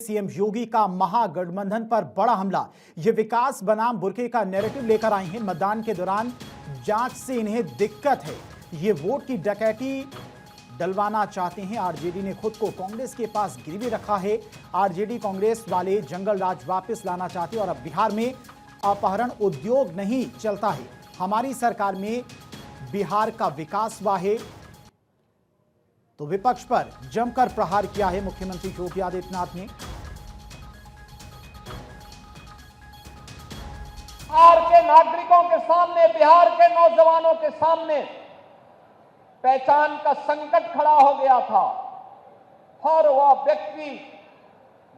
CM योगी का महागठबंधन पर बड़ा हमला। ये विकास बनाम बुरके का नैरेटिव लेकर आई हैं। मतदान के दौरान जांच से इन्हें दिक्कत है। ये वोट की डकैती डलवाना चाहते हैं। आरजेडी ने खुद को कांग्रेस के पास गिरवी रखा है। आरजेडी कांग्रेस वाले जंगल राज वापस लाना चाहते हैं और अब बिहार में अपहरण उद्योग नहीं चलता है। हमारी सरकार में बिहार का विकास हुआ है। तो विपक्ष पर जमकर प्रहार किया है मुख्यमंत्री योगी आदित्यनाथ ने। बिहार के नागरिकों के सामने, बिहार के नौजवानों के सामने पहचान का संकट खड़ा हो गया था। हर वह व्यक्ति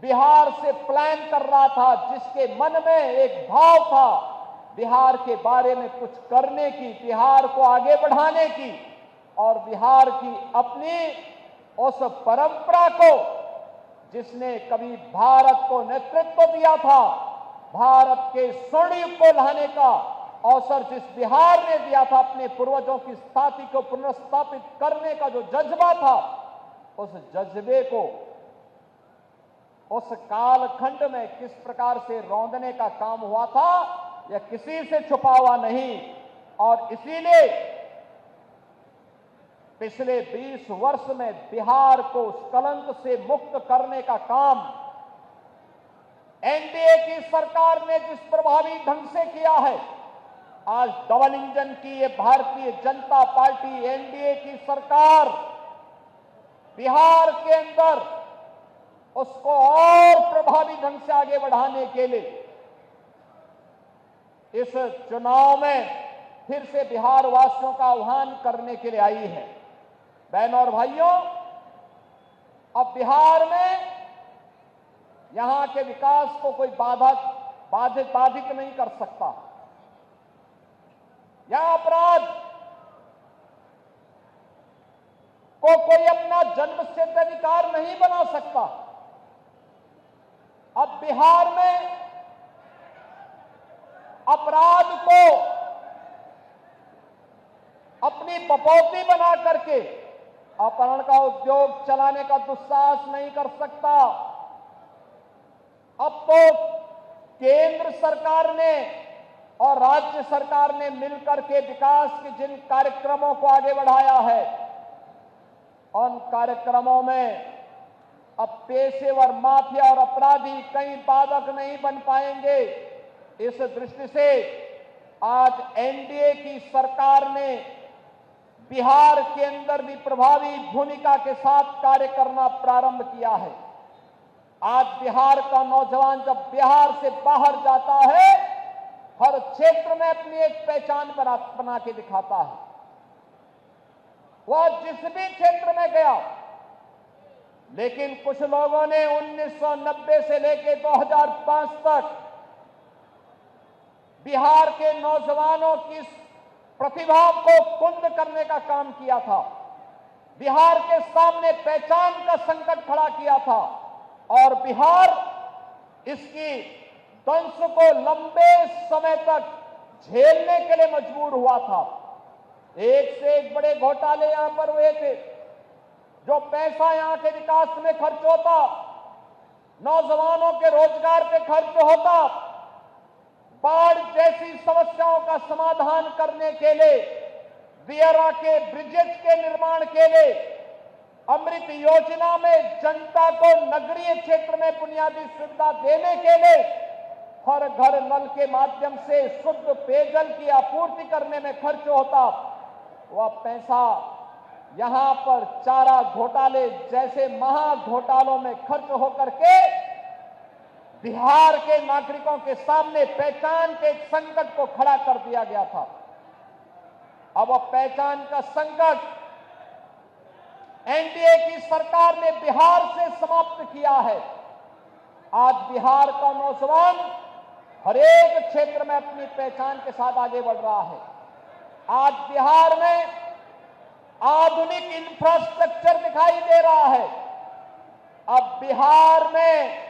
बिहार से प्लान कर रहा था जिसके मन में एक भाव था बिहार के बारे में कुछ करने की, बिहार को आगे बढ़ाने की और बिहार की अपनी उस परंपरा को जिसने कभी भारत को नेतृत्व दिया था, भारत के स्वर्ण युग को लाने का अवसर जिस बिहार ने दिया था, अपने पूर्वजों की स्थापना को पुनर्स्थापित करने का जो जज्बा था, उस जज्बे को उस कालखंड में किस प्रकार से रौंदने का काम हुआ था, यह किसी से छुपा हुआ नहीं। और इसीलिए पिछले 20 वर्ष में बिहार को उस कलंक से मुक्त करने का काम एनडीए की सरकार ने जिस प्रभावी ढंग से किया है, आज डबल इंजन की ये भारतीय जनता पार्टी एनडीए की सरकार बिहार के अंदर उसको और प्रभावी ढंग से आगे बढ़ाने के लिए इस चुनाव में फिर से बिहार वासियों का आह्वान करने के लिए आई है। बहनों और भाइयों, अब बिहार में यहां के विकास को कोई बाधित नहीं कर सकता। यहां अपराध को कोई अपना जन्मसिद्ध अधिकार नहीं बना सकता। अब बिहार में अपराध को अपनी बपौती बना करके अपहरण का उद्योग चलाने का दुस्साहस नहीं कर सकता। अब तो केंद्र सरकार ने और राज्य सरकार ने मिलकर के विकास के जिन कार्यक्रमों को आगे बढ़ाया है, उन कार्यक्रमों में अब पेशेवर माफिया और अपराधी कहीं बाधक नहीं बन पाएंगे। इस दृष्टि से आज एनडीए की सरकार ने बिहार के अंदर भी प्रभावी भूमिका के साथ कार्य करना प्रारंभ किया है। आज बिहार का नौजवान जब बिहार से बाहर जाता है, हर क्षेत्र में अपनी एक पहचान बना के दिखाता है। वह जिस भी क्षेत्र में गया, लेकिन कुछ लोगों ने 1990 से लेकर 2005 तक बिहार के नौजवानों की प्रतिभा को कुंद करने का काम किया था। बिहार के सामने पहचान का संकट खड़ा किया था और बिहार इसकी दंश को लंबे समय तक झेलने के लिए मजबूर हुआ था। एक से एक बड़े घोटाले यहां पर हुए थे। जो पैसा यहां के विकास में खर्च होता, नौजवानों के रोजगार पे खर्च होता, बाढ़ जैसी समस्याओं का समाधान करने के लिए, दियारा के ब्रिजेज के निर्माण के लिए, अमृत योजना में जनता को नगरीय क्षेत्र में बुनियादी सुविधा देने के लिए, हर घर नल के माध्यम से शुद्ध पेयजल की आपूर्ति करने में खर्च होता, वह पैसा यहां पर चारा घोटाले जैसे महा घोटालों में खर्च होकर के बिहार के नागरिकों के सामने पहचान के संकट को खड़ा कर दिया गया था। अब वह पहचान का संकट एनडीए की सरकार ने बिहार से समाप्त किया है। आज बिहार का नौजवान हर एक क्षेत्र में अपनी पहचान के साथ आगे बढ़ रहा है। आज बिहार में आधुनिक इंफ्रास्ट्रक्चर दिखाई दे रहा है। अब बिहार में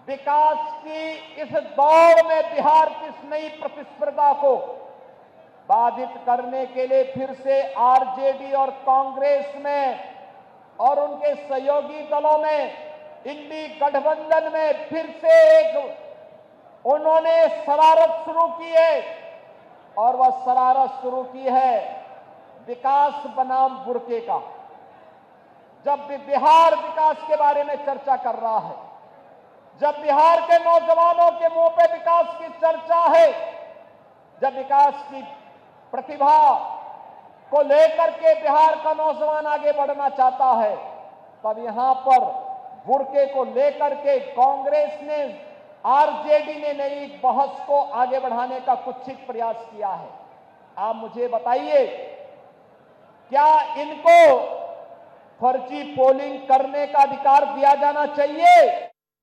विकास की इस दौड़ में बिहार की इस नई प्रतिस्पर्धा को बाधित करने के लिए फिर से आरजेडी और कांग्रेस में और उनके सहयोगी दलों में इंडी गठबंधन में फिर से एक उन्होंने शरारत शुरू की है और वह शरारत शुरू की है विकास बनाम बुर्के का। जब भी बिहार विकास के बारे में चर्चा कर रहा है, जब बिहार के नौजवानों के मुंह पे विकास की चर्चा है, जब विकास की प्रतिभा को लेकर के बिहार का नौजवान आगे बढ़ना चाहता है, तब यहां पर बुर्के को लेकर के कांग्रेस ने, आरजेडी ने नई बहस को आगे बढ़ाने का कुत्सित प्रयास किया है। आप मुझे बताइए, क्या इनको फर्जी पोलिंग करने का अधिकार दिया जाना चाहिए?